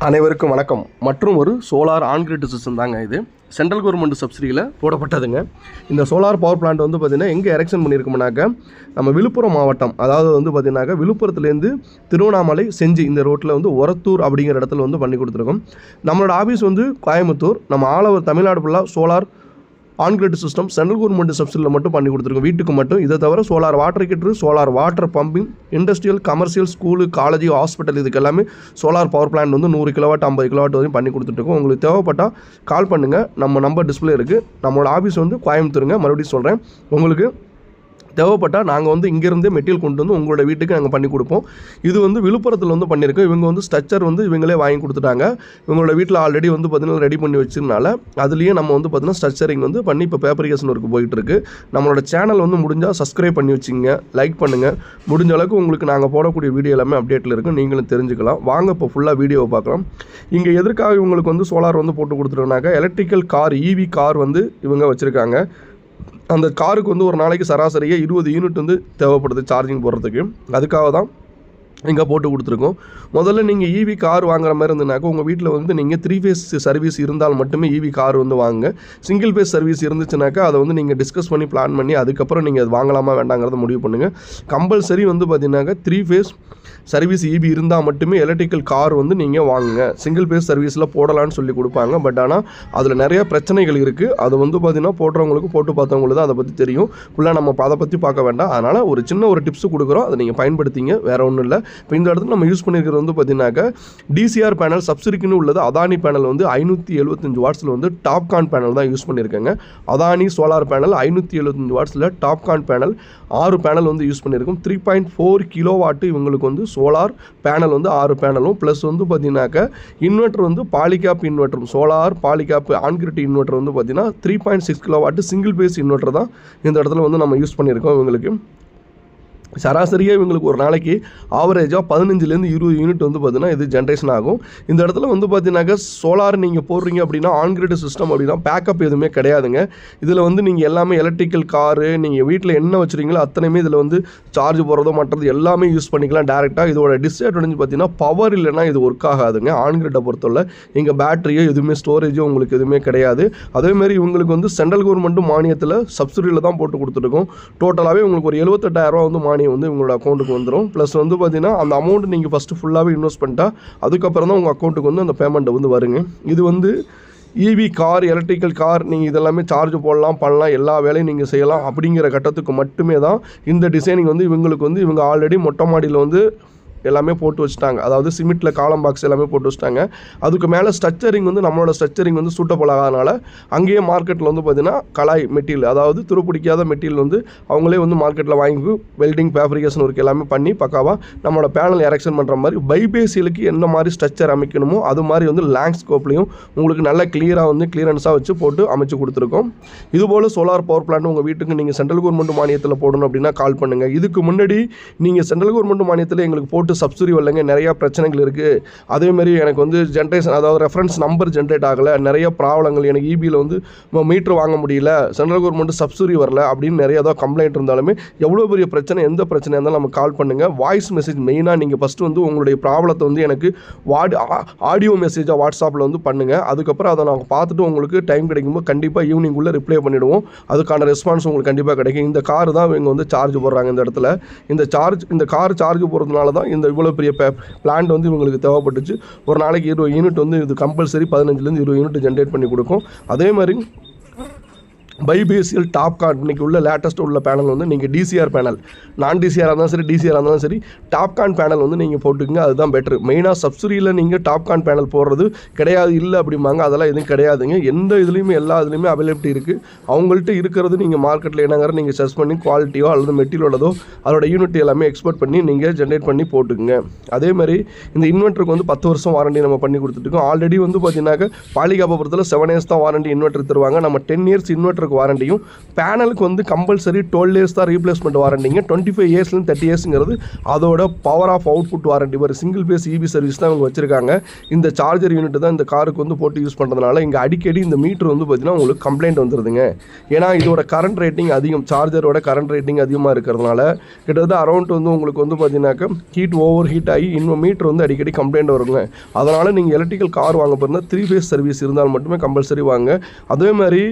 அனைவருக்கும் வணக்கம். மற்றும் ஒரு சோலார் ஆன்-கிரிட் சிஸ்டம் தாங்க. இது சென்ட்ரல் கவர்மெண்ட் சப்சிடியில் போடப்பட்டதுங்க. இந்த சோலார் பவர் பிளான்ட் வந்து பார்த்திங்கன்னா எங்கே எரெக்ஷன் பண்ணியிருக்கோம்னாக்கா நம்ம விழுப்புரம் மாவட்டம், அதாவது வந்து பார்த்திங்கனாக்கா விழுப்புரத்துலேருந்து திருவண்ணாமலை செஞ்சி இந்த ரோட்டில் வந்து ஒரத்தூர் அப்படிங்கிற இடத்துல வந்து பண்ணி கொடுத்துருக்கோம். நம்மளோட ஆஃபீஸ் வந்து கோயம்புத்தூர். நம்ம ஆல் ஓவர் தமிழ்நாடு ஃபுல்லாக solar on grid system central government சப்சிடியில் மட்டும் பண்ணி கொடுத்துருக்கோம், வீட்டுக்கு மட்டும். இதை தவிர solar water heater, solar water pumping, industrial, commercial, school, college, hospital இதுக்கு எல்லாமே சோலார் பவர் பிளான்ட் வந்து 100 கிலோவாட் 50 கிலோவாட் வரையும் பண்ணி கொடுத்துட்ருக்கோம். உங்களுக்கு தேவைப்பட்டால் கால் பண்ணுங்கள். நம்ம நம்பர் டிஸ்பிளே இருக்குது. நம்மளோட ஆஃபீஸ் வந்து கோயம்புத்தூருங்க. மறுபடியும் சொல்கிறேன், உங்களுக்கு தேவைப்பட்டால் நாங்கள் வந்து இங்கேருந்தே மெட்டீரியல் கொண்டு வந்து உங்களோட வீட்டுக்கு நாங்கள் பண்ணி கொடுப்போம். இது வந்து விழுப்புரத்தில் வந்து பண்ணியிருக்கோம். இவங்க வந்து ஸ்ட்ரக்சர் வந்து இவங்களே வாங்கி கொடுத்துட்டாங்க. இவங்களோட வீட்டில் ஆல்ரெடி வந்து பார்த்திங்கன்னா ரெடி பண்ணி வச்சதுனால அதுலேயே நம்ம வந்து பார்த்திங்கன்னா ஸ்ட்ரக்சரிங் வந்து பண்ணி இப்போ பேப்பரிகேஷன் ஒர்க்கு போயிட்டுருக்கு. நம்மளோட சேனல் வந்து முடிஞ்சால் சப்ஸ்கிரைப் பண்ணி வச்சுங்க, லைக் பண்ணுங்கள். முடிஞ்ச அளவுக்கு உங்களுக்கு நாங்கள் போடக்கூடிய வீடியோ எல்லாமே அப்டேட்டில் இருக்கும், நீங்களும் தெரிஞ்சுக்கலாம். வாங்க இப்போ ஃபுல்லாக வீடியோவை பார்க்கலாம். இங்கே எதற்காக இவங்களுக்கு வந்து சோலார் வந்து போட்டு கொடுத்துருக்கோம்னாக்கா எலக்ட்ரிக்கல் கார், இவி கார் வந்து இவங்க வச்சுருக்காங்க. அந்த காருக்கு வந்து ஒரு நாளைக்கு சராசரியாக 20 யூனிட் வந்து தேவைப்படுது சார்ஜிங் போடுறதுக்கு. அதுக்காக தான் இங்கே போட்டு கொடுத்துருக்கோம். முதல்ல நீங்கள் இவி கார் வாங்குற மாதிரி இருந்ததுனாக்கா உங்கள் வீட்டில் வந்து நீங்கள் 3 ஃபேஸ் சர்வீஸ் இருந்தால் மட்டுமே இவி கார் வந்து வாங்குங்க. சிங்கிள் ஃபேஸ் சர்வீஸ் இருந்துச்சுனாக்கா அதை வந்து நீங்கள் டிஸ்கஸ் பண்ணி பிளான் பண்ணி அதுக்கப்புறம் நீங்கள் அது வாங்கலாமா வேண்டாங்கிறத முடிவு பண்ணுங்கள். கம்பல்சரி வந்து பார்த்தீங்கன்னாக்கா 3 ஃபேஸ் சர்வீஸ் இபி இருந்தால் மட்டுமே எலக்ட்ரிக்கல் கார் வந்து நீங்கள் வாங்குங்க. சிங்கிள் ஃபேஸ் சர்வீஸில் போடலான்னு சொல்லி கொடுப்பாங்க. பட் ஆனால் அதில் நிறைய பிரச்சனைகள் இருக்குது. அது வந்து பார்த்திங்கன்னா போடுறவங்களுக்கு போட்டு பார்த்தவங்களுக்கு தான் அதை பற்றி தெரியும். ஃபுல்லாக நம்ம அதை பற்றி பார்க்க வேண்டாம். அதனால் ஒரு சின்ன ஒரு டிப்ஸ் கொடுக்குறோம், அதை நீங்கள் பயன்படுத்திங்க, வேறு ஒன்றும் இல்லை. இப்போ இந்த இடத்துல நம்ம யூஸ் பண்ணியிருக்கிறது வந்து பார்த்திங்கனாக்கா டிசிஆர் பேனல் சப்சிடிக்குன்னு உள்ளது. அதானி பேனல் வந்து 575 வாட்ஸில் வந்து டாப்கான் பேனல் தான் யூஸ் பண்ணியிருக்கேங்க. அதானி சோலார் பேனல் 575 வாட்ஸில் டாப்கான் பேனல் 6 பேனல் வந்து யூஸ் பண்ணியிருக்கோம். 3.4 கிலோவாட்டு இவங்களுக்கு வந்து சோலார் பேனல் வந்து 6 பேனலும் ப்ளஸ் வந்து பார்த்திங்கனாக்கா இன்வெர்ட்டர் வந்து Polycab inverter, solar Polycab on-grid inverter வந்து பார்த்திங்கன்னா 3.6 கிலோவாட்டு சிங்கிள் பேஸ் இன்வெர்ட்டர் தான் இந்த இடத்துல வந்து நம்ம யூஸ் பண்ணியிருக்கோம். இவங்களுக்கு சராசரியாக இவங்களுக்கு ஒரு நாளைக்கு ஆவரேஜாக 15லேருந்து 20 யூனிட் வந்து பார்த்திங்கன்னா இது ஜென்ரேஷன் ஆகும். இந்த இடத்துல வந்து பார்த்தீங்கன்னாக்கா சோலார் நீங்கள் போடுறீங்க அப்படின்னா ஆன்-கிரிட் சிஸ்டம் அப்படின்னா பேக்கப் எதுவுமே கிடையாதுங்க. இதில் வந்து நீங்கள் எல்லாமே எலக்ட்ரிக்கல் காரு, நீங்கள் வீட்டில் என்ன வச்சுருக்கீங்களோ அத்தனையுமே இதில் வந்து சார்ஜ் போடுறதோ மற்றது எல்லாமே யூஸ் பண்ணிக்கலாம் டேரெக்டாக. இதோட டிஸ்அட்வான்டேஜ் பார்த்தீங்கன்னா பவர் இல்லைன்னா இது ஒர்க் ஆகாதுங்க. ஆன்-கிரிட்டை பொறுத்தவரை இங்கே பேட்டரியோ எதுவுமே ஸ்டோரேஜோ உங்களுக்கு எதுவுமே கிடையாது. அதேமாதிரி இவங்களுக்கு வந்து சென்ட்ரல் கவர்மெண்ட்டு மானியத்தில் சப்சிடியில் தான் போட்டு கொடுத்துருக்கோம். டோட்டலாகவே உங்களுக்கு ஒரு 78,000 வந்து மானியம் வந்து உங்களோட அக்கௌண்ட்டுக்கு வந்துடும். ப்ளஸ் வந்து பார்த்தீங்கன்னா அந்த அமௌண்ட் நீங்கள் ஃபஸ்ட்டு ஃபுல்லாகவே இன்வெஸ்ட் பண்ணிட்டா அதுக்கப்புறம் தான் உங்கள் அக்கௌண்ட்டுக்கு வந்து அந்த பேமெண்ட்டை வந்து வருங்க. இது வந்து இவி கார், எலக்ட்ரிக்கல் கார், நீங்கள் இதெல்லாமே சார்ஜ் போடலாம், பண்ணலாம், எல்லா வேலையும் நீங்கள் செய்யலாம் அப்படிங்கிற கட்டத்துக்கு மட்டுமே தான் இந்த டிசைனிங் வந்து இவங்களுக்கு வந்து இவங்க ஆல்ரெடி மொட்டை மாடியில் வந்து எல்லாமே போட்டு வச்சுட்டாங்க. அதாவது சிமெண்ட்டில் காலம் பாக்ஸ் எல்லாமே போட்டு வச்சுட்டாங்க. அதுக்கு மேலே ஸ்ட்ரக்சரிங் வந்து நம்மளோட ஸ்ட்ரக்சரிங் வந்து சூட்டபிள் ஆகாதனால அங்கேயே மார்க்கெட்டில் வந்து பார்த்திங்கன்னா கலாய் மெட்டீரியல், அதாவது துருப்பிடிக்காத மெட்டீரியல் வந்து அவங்களே வந்து மார்க்கெட்டில் வாங்கி வெல்டிங் ஃபேப்ரிகேஷன் ஒர்க் எல்லாமே பண்ணி பக்காவாக நம்மளோட பேனல் எரெக்ஷன் பண்ணுற மாதிரி பைபேசிலுக்கு என்ன மாதிரி ஸ்ட்ரக்சர் அமைக்கணுமோ அது மாதிரி வந்து லேண்ட் ஸ்கோப்லையும் உங்களுக்கு நல்ல கிளியராக வந்து கிளியரன்ஸாக வச்சு போட்டு அமைச்சு கொடுத்துருக்கோம். இதுபோல் சோலார் பவர் பிளான்ட் உங்கள் வீட்டுக்கு நீங்கள் சென்ட்ரல் கவர்மெண்ட் மானியத்தில் போடணும் அப்படின்னா கால் பண்ணுங்கள். இதுக்கு முன்னாடி நீங்கள் சென்ட்ரல் கவர்மெண்ட் மானியத்தில் எங்களுக்கு போட்டு சப்சிடி வரலைங்க, நிறையா பிரச்சனைகள் இருக்குது. அதேமாதிரி எனக்கு வந்து ஜென்ரேஷன், அதாவது ரெஃபரன்ஸ் நம்பர் ஜென்ரேட் ஆகலை, நிறைய ப்ராப்ளங்கள், எனக்கு இபியில் வந்து மீட்ரு வாங்க முடியல, சென்ட்ரல் கவர்மெண்ட் சப்சிடி வரல அப்படின்னு நிறைய ஏதாவது கம்ப்ளைண்ட் இருந்தாலுமே எவ்வளோ பெரிய பிரச்சனை எந்த பிரச்சனையாக இருந்தாலும் நம்ம கால் பண்ணுங்கள். வாய்ஸ் மெசேஜ் மெயினாக நீங்கள் ஃபஸ்ட்டு வந்து உங்களுடைய ப்ராப்ளத்தை வந்து எனக்கு ஆடியோ மெசேஜாக வாட்ஸ்அப்பில் வந்து பண்ணுங்கள். அதுக்கப்புறம் அதை நாங்கள் பார்த்துட்டு உங்களுக்கு டைம் கிடைக்கும்போது கண்டிப்பாக ஈவினிங்குள்ளே ரிப்ளை பண்ணிவிடுவோம். அதுக்கான ரெஸ்பான்ஸ் உங்களுக்கு கண்டிப்பாக கிடைக்கும். இந்த கார் தான் இவங்க வந்து சார்ஜ் போடுறாங்க. இந்த இடத்துல இந்த கார் சார்ஜ் போடுறதுனால தான் இந்த இவ்வளோ பெரிய பிளான்ட் வந்து இவங்களுக்கு தேவைப்பட்டுச்சு. ஒரு நாளைக்கு 20 யூனிட் வந்து இது கம்பல்சரி 15லேருந்து 20 யூனிட் ஜென்ரேட் பண்ணி கொடுக்கும். அதே மாதிரி பைபேசியல் டாப்கான் இன்றைக்கி உள்ள லேட்டஸ்ட்டு உள்ள பேனல் வந்து நீங்கள் டிசிஆர் பேனல், நான் டிசிஆர் இருந்தாலும் சரி டிசிஆர் இருந்தாலும் சரி டாப்கான் பேனல் வந்து நீங்கள் போட்டுக்கங்க, அதுதான் பெட்ரு. மெயினாக சப்சிடியில் நீங்கள் டாப்கான் பேனல் போடுறது கிடையாது இல்லை அப்படிம்பாங்க, அதெல்லாம் எதுவும் கிடையாதுங்க. எந்த இதுலேயுமே எல்லா இதுலேயுமே அவைலபிலிட்டி இருக்குது. அவங்கள்ட்ட இருக்கிறது நீங்கள் மார்க்கெட்டில் என்னங்கிற நீங்கள் சர்ச் பண்ணி குவாலிட்டியோ அல்லது மெட்டீரியலோடதோ அதோட யூனிட் எல்லாமே எக்ஸ்போர்ட் பண்ணி நீங்கள் ஜென்ரேட் பண்ணி போட்டுக்குங்க. அதேமாதிரி இந்த இன்வெர்ட்டருக்கு வந்து 10 வருஷம் வாரண்டி நம்ம பண்ணி கொடுத்துட்ருக்கோம். ஆல்ரெடி வந்து பார்த்தீங்கன்னாக்கா பாலிகாப்பை பொறுத்தவரை 7 இயர்ஸ் தான் வாரண்டி இன்வெர்ட்டர் தருவாங்க. நம்ம 10 இயர்ஸ் இன்வெர்ட்டர் இன்வெர்ட்டருக்கு வாரண்டியும், பேனலுக்கு வந்து கம்பல்சரி 12 இயர்ஸ் தான் ரீப்ளேஸ்மெண்ட் வாரண்டிங்க. 25 இயர்ஸ்லேருந்து 30 இயர்ஸுங்கிறது அதோட பவர் ஆஃப் அவுட்புட் வாரண்டி. ஒரு சிங்கிள் பேஸ் இபி சர்வீஸ் தான் அவங்க வச்சிருக்காங்க. இந்த சார்ஜர் யூனிட் தான் இந்த காருக்கு வந்து போட்டு யூஸ் பண்ணுறதுனால இங்கே அடிக்கடி இந்த மீட்டர் வந்து பார்த்தீங்கன்னா உங்களுக்கு கம்ப்ளைண்ட் வந்துடுதுங்க. ஏன்னா இதோட கரண்ட் ரேட்டிங் அதிகம், சார்ஜரோட கரண்ட் ரேட்டிங் அதிகமாக இருக்கிறதுனால கிட்டத்தட்ட அரௌண்ட் வந்து உங்களுக்கு வந்து பார்த்தீங்கன்னாக்கா ஹீட் ஓவர் ஹீட் ஆகி இன்னும் மீட்டர் வந்து அடிக்கடி கம்ப்ளைண்ட் வருங்க. அதனால் நீங்கள் எலக்ட்ரிக்கல் கார் வாங்க போகிறதா 3 ஃபேஸ் சர்வீஸ் இருந்தால் மட்டுமே கம்பல்சரி வாங்க. அதே மாதிரி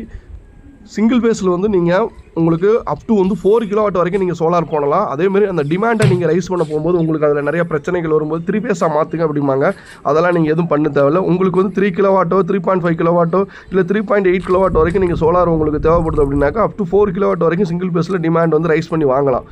சிங்கிள் ஃபேஸில் வந்து நீங்கள் உங்களுக்கு அப் டு வந்து 4 கிலோவாட் வரைக்கும் நீங்கள் சோலார் போடலாம். அதேமாதிரி அந்த டிமாண்டை நீங்கள் ரைஸ் பண்ண போகும்போது உங்களுக்கு அதில் நிறைய பிரச்சனைகள் வரும்போது 3 ஃபேஸாக மாற்றுங்க அப்படிம்பாங்க. அதெல்லாம் நீங்கள் எதுவும் பண்ண தேவையில்லை. உங்களுக்கு வந்து 3 கிலோவாட்டோ 3.5 கிலோவாட்டோ இல்லை 3.8 கிலோவாட் வரைக்கும் நீங்கள் சோலார் உங்களுக்கு தேவைப்படுது அப்படின்னாக்கா அப் டு 4 கிலோவாட் வரைக்கும் சிங்கிள் ஃபேஸில் டிமாண்ட் வந்து ரைஸ் பண்ணி வாங்கலாம்.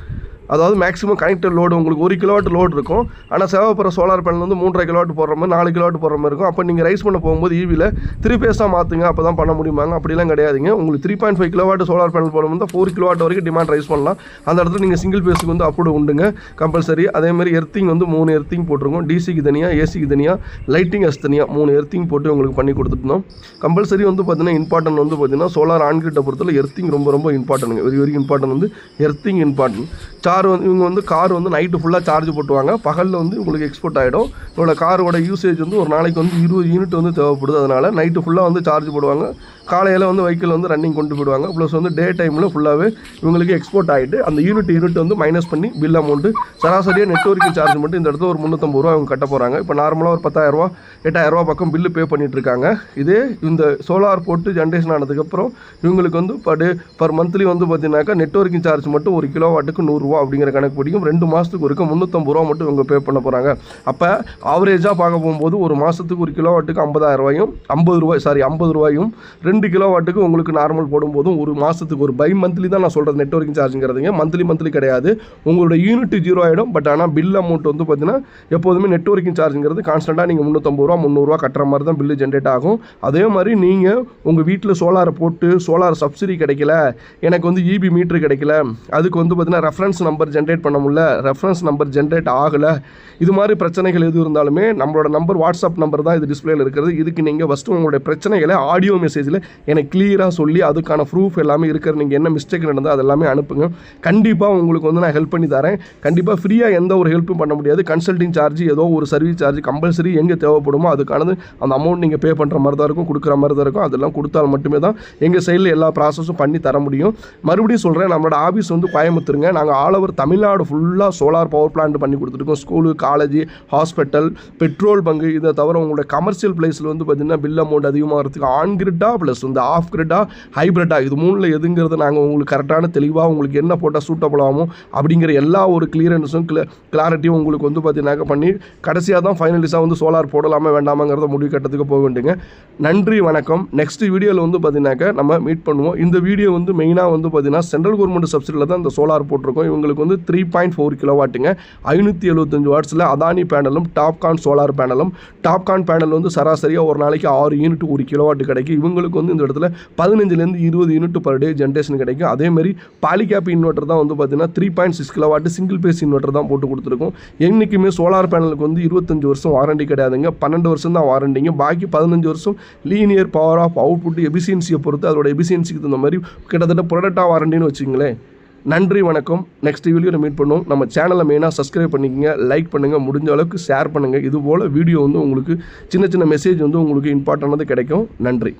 அதாவது மேக்ஸிமம் கனெக்டட் லோடு உங்களுக்கு 1 கிலோவாட் லோடு இருக்கும். ஆனால் சேவைப்படுற சோலார் பேனல் வந்து 3.5 கிலோவாட் போடுற மாதிரி 4 கிலோவாட் போடுற மாதிரி இருக்கும். அப்போ நீங்கள் ரைஸ் பண்ண போகும்போது ஈவியில் 3 ஃபேஸாக மாற்றுங்க, அப்போ தான் பண்ண முடியுமாங்க. அப்படிலாம் கிடையாதுங்க. உங்களுக்கு 3.5 கிலோவாட் சோலார் பேனல் போடும்போது 4 கிலோவாட் வரைக்கும் டிமாண்ட் ரைஸ் பண்ணலாம். அந்த இடத்துல நீங்கள் சிங்கிள் ஃபேஸுக்கு வந்து அப்ரூவ் உண்டுங்க கம்பல்சரி. அதேமாதிரி எர்த்திங் வந்து 3 எர்த்திங் போட்டிருக்கோம். டிசிக்கு தனியாக, ஏசிக்கு தனியாக, லைட்டிங் எஸ் தனியாக 3 எர்த்திங் போட்டு உங்களுக்கு பண்ணி கொடுத்துருந்தோம். கம்பல்சரி வந்து பார்த்தீங்கன்னா இம்பார்ட்டன்ட் வந்து பார்த்தீங்கன்னா சோலார் ஆன் கிரிட்டை பொறுத்தவரை எர்த்திங் ரொம்ப ரொம்ப இம்பார்ட்டன்ங்க. வெரி இம்பார்ட்டன்ட் வந்து எர்த்திங் இம்பார்ட்டன்ட். சார் வந்து இவங்க வந்து கார் வந்து நைட்டு ஃபுல்லாக சார்ஜ் போட்டுவாங்க, பகலில் வந்து உங்களுக்கு எக்ஸ்போர்ட் ஆகிடும். இதோட காரோட யூசேஜ் வந்து ஒரு நாளைக்கு வந்து 20 யூனிட் வந்து தேவைப்படுது. அதனால் நைட்டு ஃபுல்லாக வந்து சார்ஜ் போடுவாங்க, காலையில் வந்து வெஹிக்கிள் வந்து ரன்னிங் கொண்டு போயிடுவாங்க. ப்ளஸ் வந்து டே டைமில் ஃபுல்லாகவே இவங்களுக்கு எக்ஸ்போர்ட் ஆகிட்டு அந்த யூனிட் வந்து மைனஸ் பண்ணி பில் அமௌண்ட்டு சராசரியாக நெட்வொர்க்கிங் சார்ஜ் மட்டும் இந்த இடத்துல ஒரு 350 ரூபா அவங்க கட்ட போகிறாங்க. இப்போ நார்மலாக ஒரு 10,000 ரூபா 8,000 ரூபா பக்கம் பில்லு பே பண்ணிட்டு இருக்காங்க. இதே இந்த சோலார் போட்டு ஜென்ரேஷன் ஆனதுக்கப்புறம் இவங்களுக்கு வந்து பர் மந்த்லி வந்து பார்த்தீங்கன்னாக்கா நெட்வொர்க்கிங் சார்ஜ் மட்டும் 1 கிலோவாட்டுக்கு 100 ரூபா அப்படிங்கிற கணக்கு படிக்கும். 2 மாதத்துக்கு ஒருக்க 350 ரூபா மட்டும் இவங்க பே பண்ண போகிறாங்க. அப்போ ஆவரேஜாக பார்க்க போகும்போது ஒரு மாதத்துக்கு 1 கிலோவாட்டுக்கு 50,000 ரூபாயும் 50 ரூபாயும் 2 கிலோவாட்டுக்கு உங்களுக்கு நார்மல் போடும்போதும் ஒரு மாதத்துக்கு ஒரு பை மந்த்லி தான் நான் சொல்கிறது நெட்வொர்க்கிங் சார்ஜுங்கிறதுங்க. மந்த்லி கிடையாது. உங்களோட யூனிட் 0 ஆகிடும். பட் ஆனால் பில் அமௌண்ட் வந்து பார்த்தீங்கன்னா எப்போதுமே நெட்வொர்க்கிங் சார்ஜுங்கிறது கான்ஸ்டண்ட்டாக நீங்கள் 350 ரூபா 300 ரூபா கட்டுற மாதிரி தான் பில்லு ஜென்ரேட் ஆகும். அதே மாதிரி நீங்கள் உங்கள் வீட்டில் சோலாரை போட்டு சோலார் சப்சிடி கிடைக்கல, எனக்கு வந்து இபி மீட்ரு கிடைக்கல, அதுக்கு வந்து பார்த்தீங்கன்னா ரெஃபரன்ஸ் நம்பர் ஜென்ரேட் பண்ண முடியல, ரெஃபரன்ஸ் நம்பர் ஜென்ரேட் ஆகலை, இது மாதிரி பிரச்சனைகள் எது இருந்தாலுமே நம்மளோட நம்பர் வாட்ஸ்அப் நம்பர் தான் இது டிஸ்பிளேல இருக்கிறது. இதுக்கு நீங்கள் ஃபஸ்ட்டு உங்களுடைய பிரச்சனைகளை ஆடியோ மெசேஜில் எனக்கு கிளியராக சொல்லி அதுக்கான ப்ரூஃப் எல்லாமே இருக்கிற நீங்கள் என்ன மிஸ்டேக் நடந்தால் அது எல்லாமே அனுப்புங்க. கண்டிப்பாக உங்களுக்கு வந்து நான் ஹெல்ப் பண்ணி தரேன். கண்டிப்பாக ஃப்ரீயாக எந்த ஒரு ஹெல்ப்பும் பண்ண முடியாது. கன்சல்டிங் சார்ஜ் ஏதோ ஒரு சர்வீஸ் சார்ஜ் கம்பல்சரி எங்கே தேவைப்படுமோ அதுக்கானது அந்த அமௌண்ட் நீங்கள் பே பண்ணுற மாதிரி தான் இருக்கும், கொடுக்குற மாதிரி தான் இருக்கும். அதெல்லாம் கொடுத்தால் மட்டுமே தான் எங்கள் சைடில் எல்லா ப்ராசஸும் பண்ணி தர முடியும். மறுபடியும் சொல்கிறேன், நம்மளோட ஆஃபீஸ் வந்து கோயம்புத்தூருங்க. நாங்கள் ஆல் ஓவர் தமிழ்நாடு ஃபுல்லாக சோலார் பவர் பிளான்ட் பண்ணி கொடுத்துருக்கோம். School, college, hospital, petrol bunk, இதை தவிர உங்களோட கமர்ஷியல் பிளேஸில் வந்து பார்த்திங்கன்னா பில் அமௌண்ட் அதிகமாகிறதுக்கு ஆன் கிரிட்டா ப்ளஸ் வந்து ஆஃப் கிரிட்டா ஹைப்ரிட்டா இது 3ல் எதுங்கிறது நாங்கள் உங்களுக்கு கரெக்டான தெளிவாக உங்களுக்கு என்ன போட்டால் சூட்டபிள் ஆகும் அப்படிங்கிற எல்லா ஒரு கிளியரன்ஸும் கிளாரிட்டியும் உங்களுக்கு வந்து பார்த்தீங்கன்னாக்க பண்ணி கடைசியாக தான் ஃபைனலிஸாக வந்து சோலார் போடலாமா வேண்டாமாங்கிறத முடிவு கட்டத்துக்கு போக வேண்டுங்க. நன்றி, வணக்கம். நெக்ஸ்ட் வீடியோவில் வந்து பார்த்தீங்கன்னாக்க நம்ம மீட் பண்ணுவோம். இந்த வீடியோ வந்து மெயினாக வந்து பார்த்தீங்கன்னா சென்ட்ரல் கவர்மெண்ட் சப்சிடியில் தான் இந்த சோலார் போட்டிருக்கோம். இவங்களுக்கு வந்து 3.4 கிலோவாட்டுங்க 575 வாட்ஸில் அதானி பேனலும் டாப்கான் சோலார் பேனலும். டாப்கான் பேனல் வந்து சராசரியாக ஒரு நாளைக்கு 6 யூனிட் 1 கிலோவாட்டு கிடைக்கும். இவங்களுக்கு வந்து இந்த இடத்துல 15லேருந்து 20 யூனிட் பர் டே ஜென்ரேஷன் கிடைக்கும். அதேமாதிரி பாலிகேப் இன்வெர்ட்டர் தான் வந்து பார்த்தீங்கன்னா 3.6 கிலோவாட்டு சிங்கிள் பேஸ் இன்வெர்ட்டர் தான் போட்டு கொடுத்துருக்கோம். என்றைக்குமே சோலார் பேனலுக்கு வந்து 25 வருஷம் வாரண்டி கிடையாதுங்க, 12 வருஷம் தான் வாரண்டிங்க. பாக்கி 15 வருஷம் லீனியர் பவர் ஆஃப் அவுட்புட் எபிசியன்சியை பொறுத்து அதோட எபிசியன்சிக்கு தகுந்த மாதிரி கிட்டத்தட்ட ப்ரொடக்டாக வாரண்டின்னு வச்சுங்களேன். நன்றி, வணக்கம். நெக்ஸ்ட் வீடியோவில் மீட் பண்ணுவோம். நம்ம சேனலை மெயினாக சப்ஸ்கிரைப் பண்ணிக்கங்க, லைக் பண்ணுங்கள், முடிஞ்ச அளவுக்கு ஷேர் பண்ணுங்கள். இதுபோல் வீடியோ வந்து உங்களுக்கு சின்ன மெசேஜ் வந்து உங்களுக்கு இம்பார்ட்டன்டானது கிடைக்கும். நன்றி.